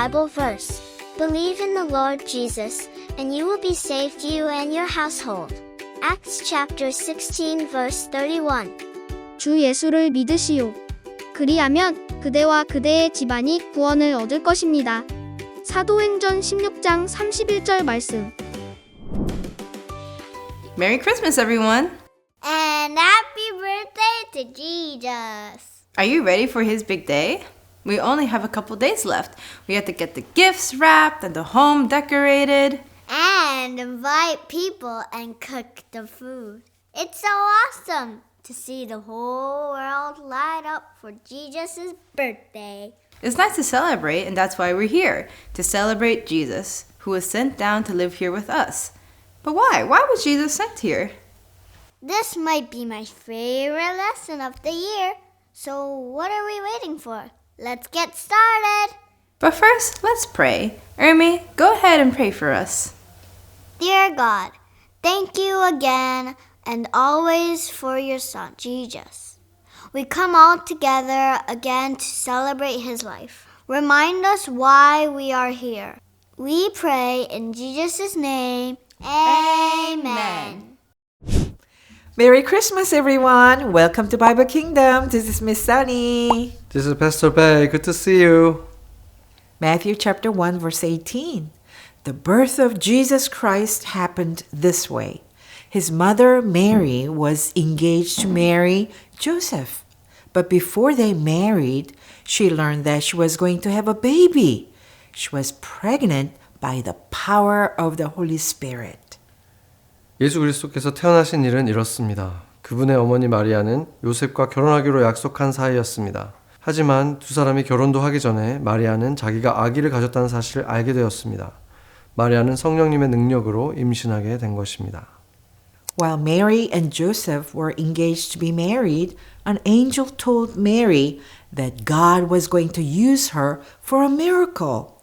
Bible verse. Believe in the Lord Jesus, and you will be saved, you and your household. Acts chapter 16 verse 31. 주 예수를 믿으시오. 그리하면 그대와 그대의 집안이 구원을 얻을 것입니다. 사도행전 16장 31절 말씀. Merry Christmas, everyone! And happy birthday to Jesus. Are you ready for his big day? We only have a couple days left. We have to get the gifts wrapped and the home decorated. And invite people and cook the food. It's so awesome to see the whole world light up for Jesus' birthday. It's nice to celebrate, and that's why we're here, to celebrate Jesus, who was sent down to live here with us. But why? Why was Jesus sent here? This might be my favorite lesson of the year. So what are we waiting for? Let's get started. But first, let's pray. Ermi, go ahead and pray for us. Dear God, thank you again and always for your Son, Jesus. We come all together again to celebrate his life. Remind us why we are here. We pray in Jesus' name. Amen. Merry Christmas, everyone! Welcome to Bible Kingdom. This is Miss Sunny. This is Pastor Bay. Good to see you. Matthew chapter 1, verse 18. The birth of Jesus Christ happened this way. His mother, Mary, was engaged to marry Joseph. But before they married, she learned that she was going to have a baby. She was pregnant by the power of the Holy Spirit. 예수 그리스도께서 태어나신 일은 이렇습니다. 그분의 어머니 마리아는 요셉과 결혼하기로 약속한 사이였습니다. 하지만 두 사람이 결혼도 하기 전에 마리아는 자기가 아기를 가졌다는 사실을 알게 되었습니다. 마리아는 성령님의 능력으로 임신하게 된 것입니다. While Mary and Joseph were engaged to be married, an angel told Mary that God was going to use her for a miracle.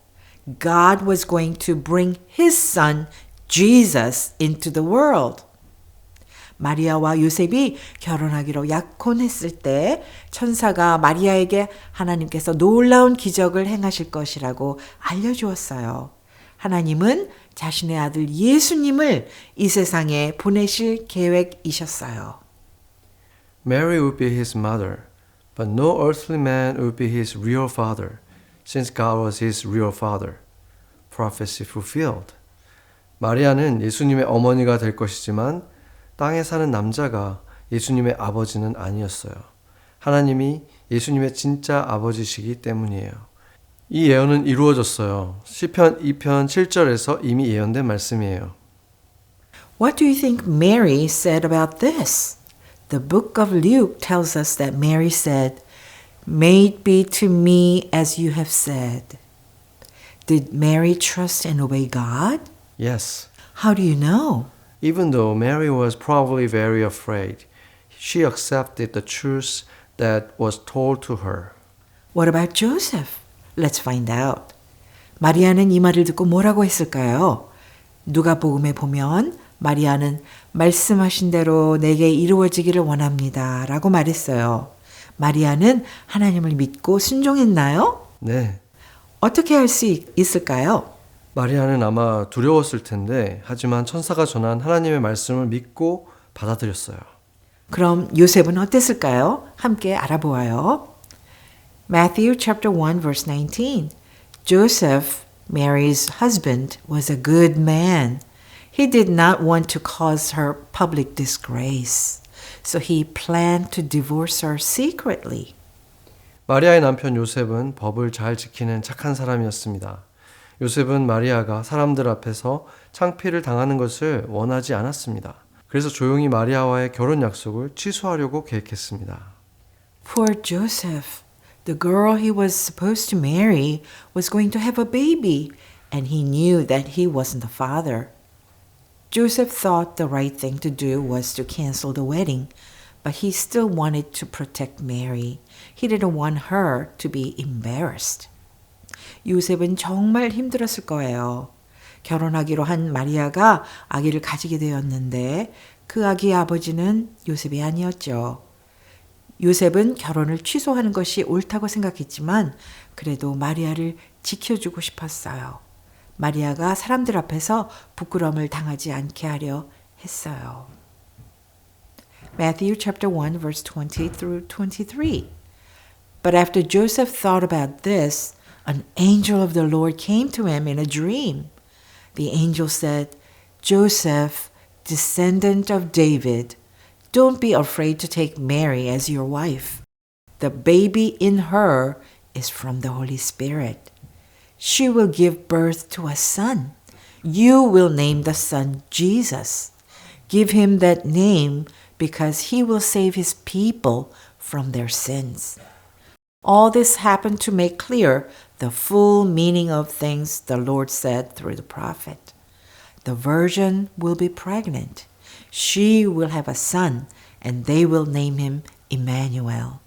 God was going to bring his son, Jesus, into the world. 마리아와 요셉이 결혼하기로 약혼했을 때 천사가 마리아에게 하나님께서 놀라운 기적을 행하실 것이라고 알려주었어요. 하나님은 자신의 아들 예수님을 이 세상에 보내실 계획이셨어요. Mary would be his mother, but no earthly man would be his real father, since God was his real father. Prophecy fulfilled. 마리아는 예수님의 어머니가 될 것이지만 땅에 사는 남자가 예수님의 아버지는 아니었어요. 하나님이 예수님의 진짜 아버지시기 때문이에요. 이 예언은 이루어졌어요. 시편 2편 7절에서 이미 예언된 말씀이에요. What do you think Mary said about this? The book of Luke tells us that Mary said, "May it be to me as you have said." Did Mary trust and obey God? Yes. How do you know? Even though Mary was probably very afraid, she accepted the truth that was told to her. What about Joseph? Let's find out. 마리아는 이 말을 듣고 뭐라고 했을까요? 누가복음에 보면 마리아는 말씀하신 대로 내게 이루어지기를 원합니다 라고 말했어요. 마리아는 하나님을 믿고 순종했나요? 네. 어떻게 할 수 있을까요? 마리아는 아마 두려웠을 텐데 하지만 천사가 전한 하나님의 말씀을 믿고 받아들였어요. 그럼 요셉은 어땠을까요? 함께 알아보아요. Matthew chapter 1 verse 19. Joseph, Mary's husband, was a good man. He did not want to cause her public disgrace. So he planned to divorce her secretly. 마리아의 남편 요셉은 법을 잘 지키는 착한 사람이었습니다. 요셉은 마리아가 사람들 앞에서 창피를 당하는 것을 원하지 않았습니다. 그래서 조용히 마리아와의 결혼 약속을 취소하려고 계획했습니다. Poor Joseph. The girl he was supposed to marry was going to have a baby, and he knew that he wasn't the father. Joseph thought the right thing to do was to cancel the wedding, but he still wanted to protect Mary. He didn't want her to be embarrassed. 요셉은 정말 힘들었을 거예요. 결혼하기로 한 마리아가 아기를 가지게 되었는데 그 아기의 아버지는 요셉이 아니었죠. 요셉은 결혼을 취소하는 것이 옳다고 생각했지만 그래도 마리아를 지켜주고 싶었어요. 마리아가 사람들 앞에서 부끄러움을 당하지 않게 하려 했어요. Matthew chapter 1 verse 20 through 23. But after Joseph thought about this, an angel of the Lord came to him in a dream. The angel said, Joseph, descendant of David, don't be afraid to take Mary as your wife. The baby in her is from the Holy Spirit. She will give birth to a son. You will name the son Jesus. Give him that name because he will save his people from their sins. All this happened to make clear the full meaning of things the Lord said through the prophet. The virgin will be pregnant. She will have a son, and they will name him Emmanuel.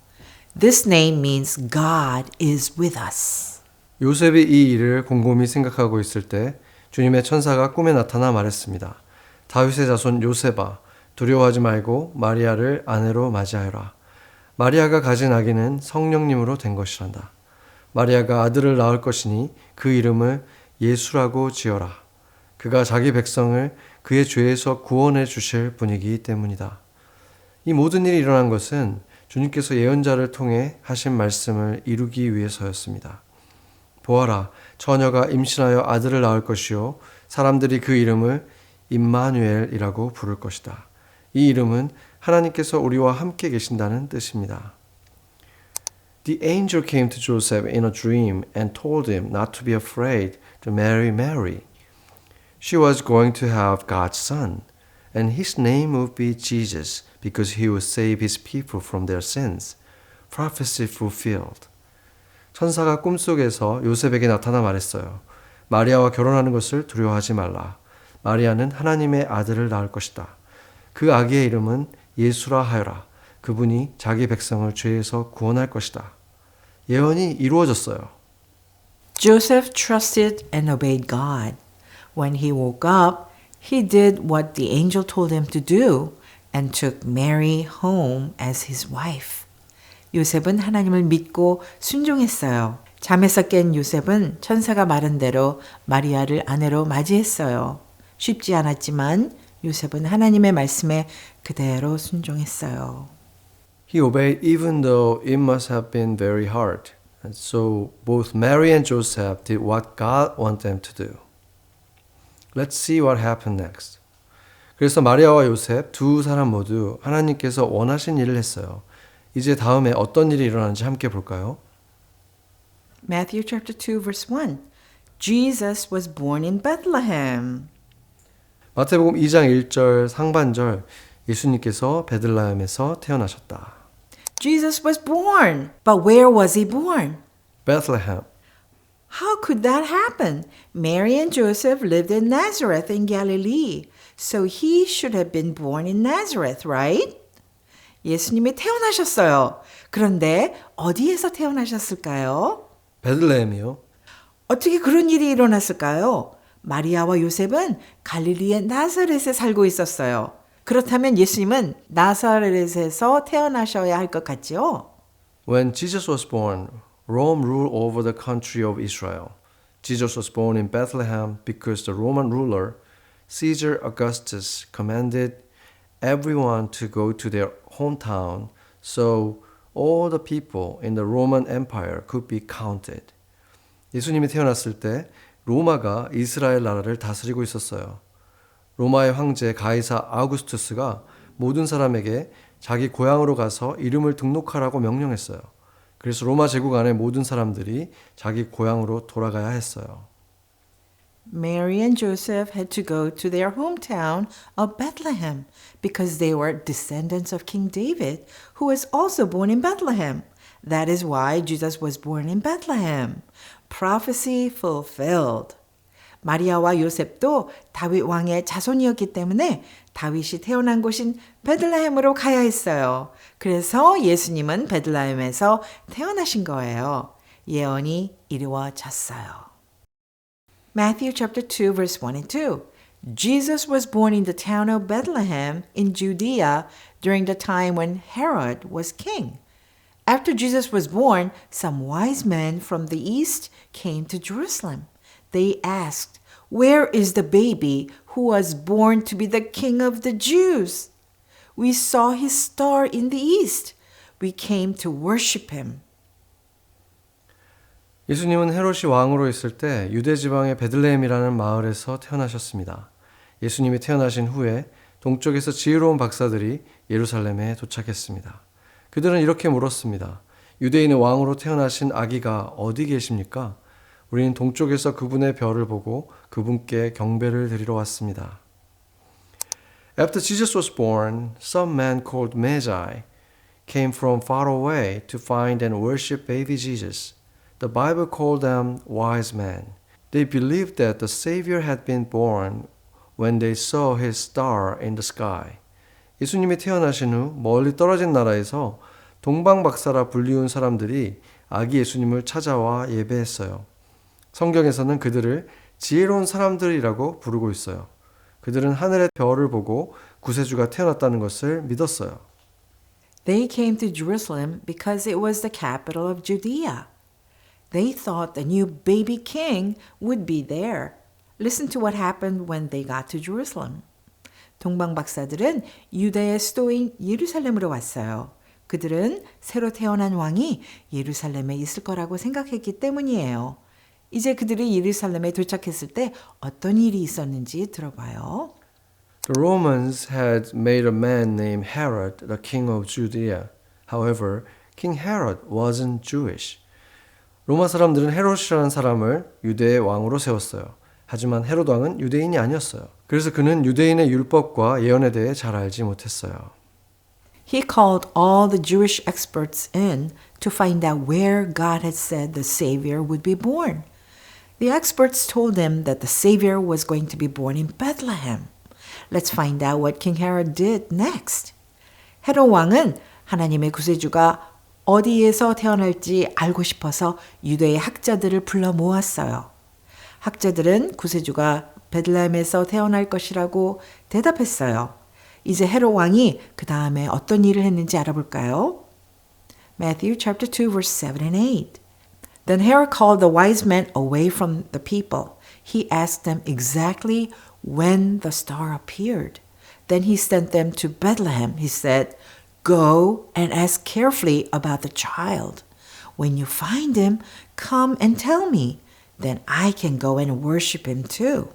This name means God is with us. 요셉이 이 일을 곰곰이 생각하고 있을 때 주님의 천사가 꿈에 나타나 말했습니다. 다윗의 자손 요셉아, 두려워하지 말고 마리아를 아내로 맞이하여라. 마리아가 가진 아기는 성령님으로 된 것이란다. 마리아가 아들을 낳을 것이니 그 이름을 예수라고 지어라. 그가 자기 백성을 그의 죄에서 구원해 주실 분이기 때문이다. 이 모든 일이 일어난 것은 주님께서 예언자를 통해 하신 말씀을 이루기 위해서였습니다. 보아라, 처녀가 임신하여 아들을 낳을 것이요 사람들이 그 이름을 임마누엘이라고 부를 것이다. 이 이름은 하나님께서 우리와 함께 계신다는 뜻입니다. The angel came to Joseph in a dream and told him not to be afraid to marry Mary. She was going to have God's son, and his name would be Jesus because he would save his people from their sins. Prophecy fulfilled. 천사가 꿈속에서 요셉에게 나타나 말했어요. 마리아와 결혼하는 것을 두려워하지 말라. 마리아는 하나님의 아들을 낳을 것이다. 그 아기의 이름은 예수라 하여라. 그분이 자기 백성을 죄에서 구원할 것이다. 예언이 이루어졌어요. Joseph trusted and obeyed God. When he woke up, he did what the angel told him to do and took Mary home as his wife. 요셉은 하나님을 믿고 순종했어요. 잠에서 깬 요셉은 천사가 말한 대로 마리아를 아내로 맞이했어요. 쉽지 않았지만 요셉은 하나님의 말씀에 그대로 순종했어요. He obeyed even though it must have been very hard. And so both Mary and Joseph did what God wanted them to do. Let's see what happened next. 그래서 마리아와 요셉 두 사람 모두 하나님께서 원하신 일을 했어요. 이제 다음에 어떤 일이 일어나는지 함께 볼까요? Matthew chapter 2 verse 1. Jesus was born in Bethlehem. 마태복음 2장 1절 상반절 예수님께서 베들레헴에서 태어나셨다. Jesus was born. But where was he born? Bethlehem. How could that happen? Mary and Joseph lived in Nazareth in Galilee. So he should have been born in Nazareth, right? 예수님이 태어나셨어요. 그런데 어디에서 태어나셨을까요? 베들레헴이요. 어떻게 그런 일이 일어났을까요? 마리아와 요셉은 갈릴리의 나사렛에 살고 있었어요. 그렇다면 예수님은 나사렛에서 태어나셔야 할 것 같죠? When Jesus was born, Rome ruled over the country of Israel. Jesus was born in Bethlehem because the Roman ruler, Caesar Augustus, commanded everyone to go to their hometown so all the people in the Roman Empire could be counted. 예수님이 태어났을 때 로마가 이스라엘 나라를 다스리고 있었어요. 로마의 황제 가이사 아우구스투스가 모든 사람에게 자기 고향으로 가서 이름을 등록하라고 명령했어요. 그래서 로마 제국 안의 모든 사람들이 자기 고향으로 돌아가야 했어요. Mary and Joseph had to go to their hometown of Bethlehem because they were descendants of King David, who was also born in Bethlehem. That is why Jesus was born in Bethlehem. Prophecy fulfilled. 마리아와 요셉도 다윗 왕의 자손이었기 때문에 다윗이 태어난 곳인 베들레헴으로 가야 했어요. 그래서 예수님은 베들레헴에서 태어나신 거예요. 예언이 이루어졌어요. Matthew chapter 2 verse 1 and 2. Jesus was born in the town of Bethlehem in Judea during the time when Herod was king. After Jesus was born, some wise men from the east came to Jerusalem. They asked, "Where is the baby who was born to be the King of the Jews? We saw his star in the east. We came to worship him." 예수님은 헤롯이 왕으로 있을 때 유대 지방의 베들레헴이라는 마을에서 태어나셨습니다. 예수님이 태어나신 후에 동쪽에서 지혜로운 박사들이 예루살렘에 도착했습니다. 그들은 이렇게 물었습니다. 유대인의 왕으로 태어나신 아기가 어디 계십니까? 우리는 동쪽에서 그분의 별을 보고 그분께 경배를 드리러 왔습니다. After Jesus was born, some men called Magi came from far away to find and worship baby Jesus. The Bible called them wise men. They believed that the Savior had been born when they saw his star in the sky. 예수님이 태어나신 후 멀리 떨어진 나라에서 동방박사라 불리운 사람들이 아기 예수님을 찾아와 예배했어요. 성경에서는 그들을 지혜로운 사람들이라고 부르고 있어요. 그들은 하늘의 별을 보고 구세주가 태어났다는 것을 믿었어요. They came to Jerusalem because it was the capital of Judea. They thought the new baby king would be there. Listen to what happened when they got to Jerusalem. 동방 박사들은 유다의 수도인 예루살렘으로 왔어요. 그들은 새로 태어난 왕이 예루살렘에 있을 거라고 생각했기 때문이에요. 이제 그들이 예루살렘에 도착했을 때 어떤 일이 있었는지 들어봐요. The Romans had made a man named Herod the king of Judea. However, King Herod wasn't Jewish. 로마 사람들은 헤롯이라는 사람을 유대의 왕으로 세웠어요. 하지만 헤롯 왕은 유대인이 아니었어요. 그래서 그는 유대인의 율법과 예언에 대해 잘 알지 못했어요. He called all the Jewish experts in to find out where God had said the Savior would be born. The experts told him that the Savior was going to be born in Bethlehem. Let's find out what King Herod did next. 헤롯 왕은 하나님의 구세주가 어디에서 태어날지 알고 싶어서 유대의 학자들을 불러 모았어요. 학자들은 구세주가 베들레헴에서 태어날 것이라고 대답했어요. 이제 헤롯 왕이 그 다음에 어떤 일을 했는지 알아볼까요? Matthew chapter 2 verse 7 and 8. Then Herod called the wise men away from the people. He asked them exactly when the star appeared. Then he sent them to Bethlehem. He said, "Go and ask carefully about the child. When you find him, come and tell me. Then I can go and worship him too."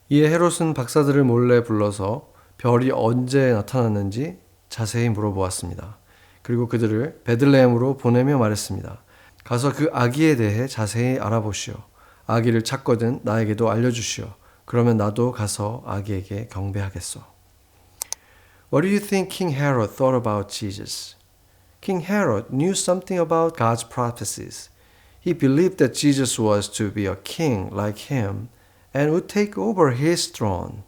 이에 헤롯은 박사들을 몰래 불러서 별이 언제 나타났는지 자세히 물어보았습니다. 그리고 그들을 베들레헴으로 보내며 말했습니다. 가서 그 아기에 대해 자세히 알아보시오. 아기를 찾거든 나에게도 알려주시오. 그러면 나도 가서 아기에게 경배하겠소. What do you think King Herod thought about Jesus? King Herod knew something about God's prophecies. He believed that Jesus was to be a king like him and would take over his throne.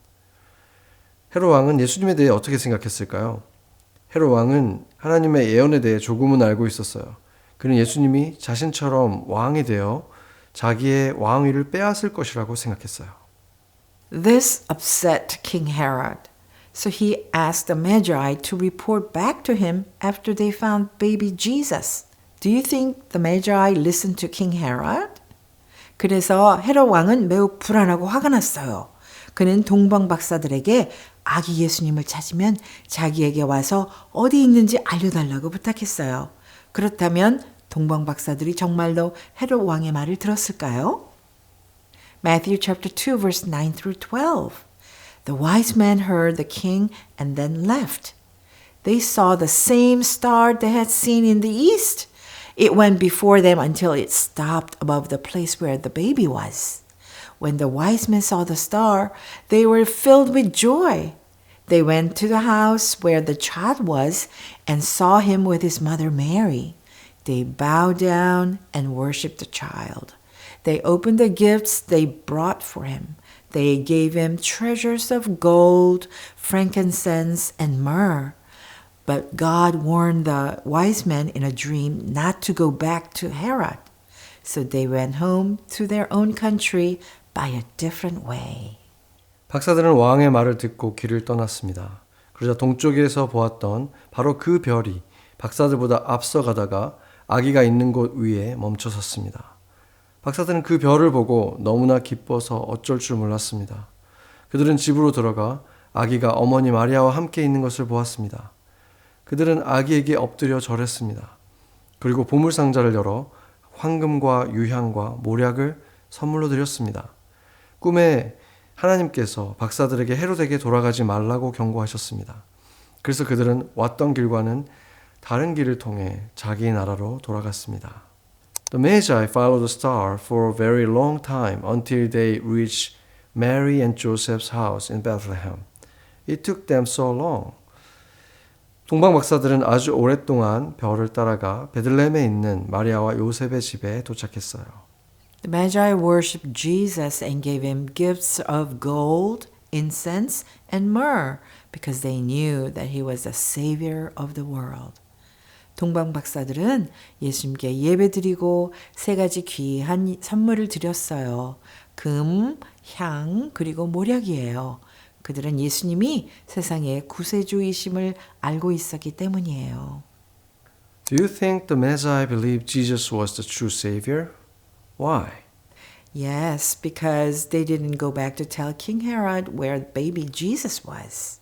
헤롯 왕은 예수님에 대해 어떻게 생각했을까요? 헤롯 왕은 하나님의 예언에 대해 조금은 알고 있었어요. 그는 예수님이 자신처럼 왕이 되어 자기의 왕위를 빼앗을 것이라고 생각했어요. This upset King Herod. So he asked the Magi to report back to him after they found baby Jesus. Do you think the Magi listened to King Herod? 그래서 헤롯 왕은 매우 불안하고 화가 났어요. 그는 동방 박사들에게 아기 예수님을 찾으면 자기에게 와서 어디 있는지 알려달라고 부탁했어요. 그렇다면 동방 박사들이 정말로 헤롯 왕의 말을 들었을까요? Matthew chapter 2 verse 9 through 12. The wise men heard the king and then left. They saw the same star they had seen in the east. It went before them until it stopped above the place where the baby was. When the wise men saw the star, they were filled with joy. They went to the house where the child was and saw him with his mother Mary. They bowed down and worshipped the child. They opened the gifts they brought for him. They gave him treasures of gold, frankincense, and myrrh. But God warned the wise men in a dream not to go back to Herod. So they went home to their own country by a different way. 박사들은 왕의 말을 듣고 길을 떠났습니다. 그러자 동쪽에서 보았던 바로 그 별이 박사들보다 앞서가다가 아기가 있는 곳 위에 멈춰섰습니다. 박사들은 그 별을 보고 너무나 기뻐서 어쩔 줄 몰랐습니다. 그들은 집으로 들어가 아기가 어머니 마리아와 함께 있는 것을 보았습니다. 그들은 아기에게 엎드려 절했습니다. 그리고 보물상자를 열어 황금과 유향과 모략을 선물로 드렸습니다. 꿈에 하나님께서 박사들에게 헤롯에게 돌아가지 말라고 경고하셨습니다. 그래서 그들은 왔던 길과는 다른 길을 통해 자기 나라로 돌아갔습니다. The Magi followed the star for a very long time until they reached Mary and Joseph's house in Bethlehem. It took them so long. 동방 박사들은 아주 오랫동안 별을 따라가 베들레헴에 있는 마리아와 요셉의 집에 도착했어요. The Magi worshipped Jesus and gave him gifts of gold, incense, and myrrh because they knew that he was the savior of the world. 동방 박사들은 예수님께 예배드리고 세 가지 귀한 선물을 드렸어요. 금, 향, 그리고 모략이에요. 그들은 예수님이 세상의 구세주이심을 알고 있었기 때문이에요. Do you think the Magi believed Jesus was the true Savior? Why? Yes, because they didn't go back to tell King Herod where baby Jesus was.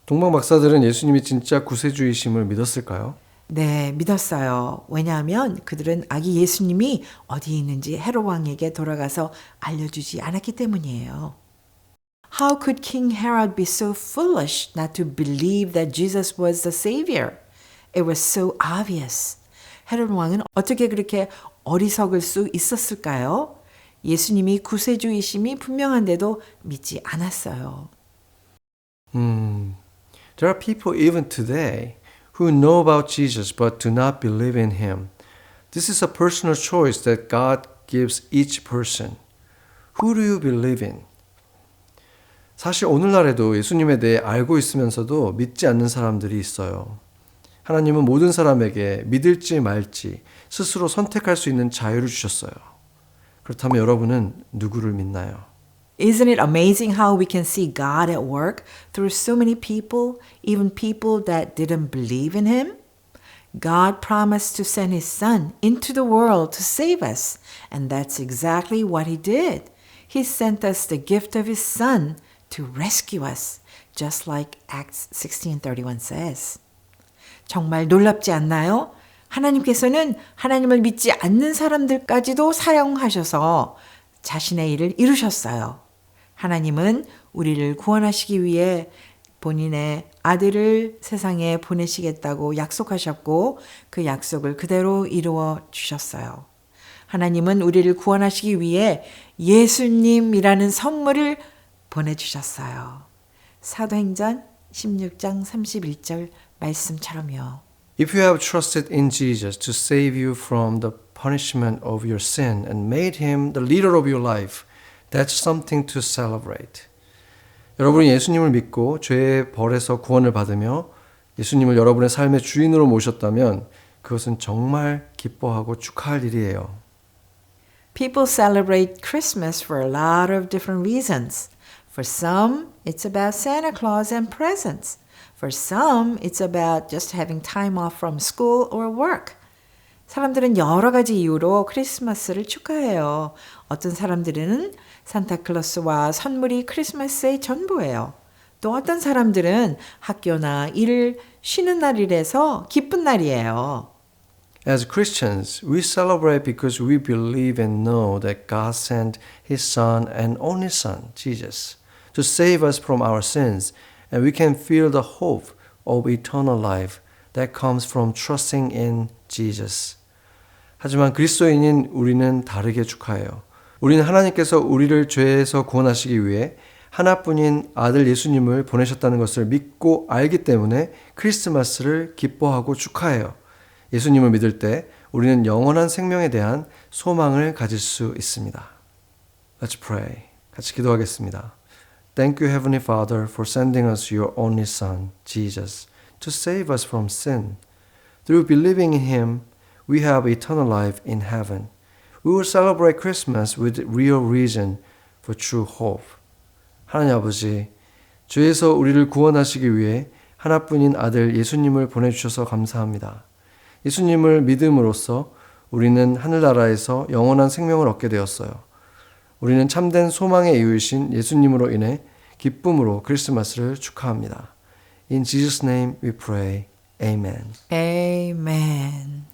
동방 박사들은 예수님이 진짜 구세주이심을 믿었을까요? 네, 믿었어요. 왜냐하면 그들은 아기 예수님이 어디에 있는지 헤롯 왕에게 돌아가서 알려주지 않았기 때문이에요. How could King Herod be so foolish not to believe that Jesus was the Savior? It was so obvious. 헤롯 왕은 어떻게 그렇게 어리석을 수 있었을까요? 예수님이 구세주이심이 분명한데도 믿지 않았어요. There are people even today who know about Jesus but do not believe in him. This is a personal choice that God gives each person. Who do you believe in? 사실 오늘날에도 예수님에 대해 알고 있으면서도 믿지 않는 사람들이 있어요. 하나님은 모든 사람에게 믿을지 말지 스스로 선택할 수 있는 자유를 주셨어요. 그렇다면 여러분은 누구를 믿나요? Isn't it amazing how we can see God at work through so many people, even people that didn't believe in him? God promised to send his son into the world to save us, and that's exactly what he did. He sent us the gift of his son to rescue us, just like Acts 16:31 says. 정말 놀랍지 않나요? 하나님께서는 하나님을 믿지 않는 사람들까지도 사용하셔서 자신의 일을 이루셨어요. 하나님은 우리를 구원하시기 위해 본인의 아들을 세상에 보내시겠다고 약속하셨고 그 약속을 그대로 이루어 주셨어요. 하나님은 우리를 구원하시기 위해 예수님이라는 선물을 보내주셨어요. 사도행전 16장 31절 말씀처럼요. If you have trusted in Jesus to save you from the punishment of your sin and made him the leader of your life, that's something to celebrate. 여러분이 예수님을 믿고 죄의 벌에서 구원을 받으며 예수님을 여러분의 삶의 주인으로 모셨다면 그것은 정말 기뻐하고 축하할 일이에요. People celebrate Christmas for a lot of different reasons. For some, it's about Santa Claus and presents. For some, it's about just having time off from school or work. 사람들은 여러 가지 이유로 크리스마스를 축하해요. 어떤 사람들은 산타클로스와 선물이 크리스마스의 전부예요. 또 어떤 사람들은 학교나 일을 쉬는 날이라서 기쁜 날이에요. As Christians, we celebrate because we believe and know that God sent his son and only son, Jesus, to save us from our sins, and we can feel the hope of eternal life that comes from trusting in Jesus. 하지만 그리스도인인 우리는 다르게 축하해요. 우리는 하나님께서 우리를 죄에서 구원하시기 위해 하나뿐인 아들 예수님을 보내셨다는 것을 믿고 알기 때문에 크리스마스를 기뻐하고 축하해요. 예수님을 믿을 때 우리는 영원한 생명에 대한 소망을 가질 수 있습니다. Let's pray. 같이 기도하겠습니다. Thank you, Heavenly Father, for sending us your only Son, Jesus, to save us from sin. Through believing in him, we have eternal life in heaven. We will celebrate Christmas with real reason for true hope. 하나님 아버지, 죄에서 우리를 구원하시기 위해 하나뿐인 아들 예수님을 보내주셔서 감사합니다. 예수님을 믿음으로써 우리는 하늘나라에서 영원한 생명을 얻게 되었어요. 우리는 참된 소망의 이유이신 예수님으로 인해 기쁨으로 크리스마스를 축하합니다. In Jesus' name we pray. Amen. Amen.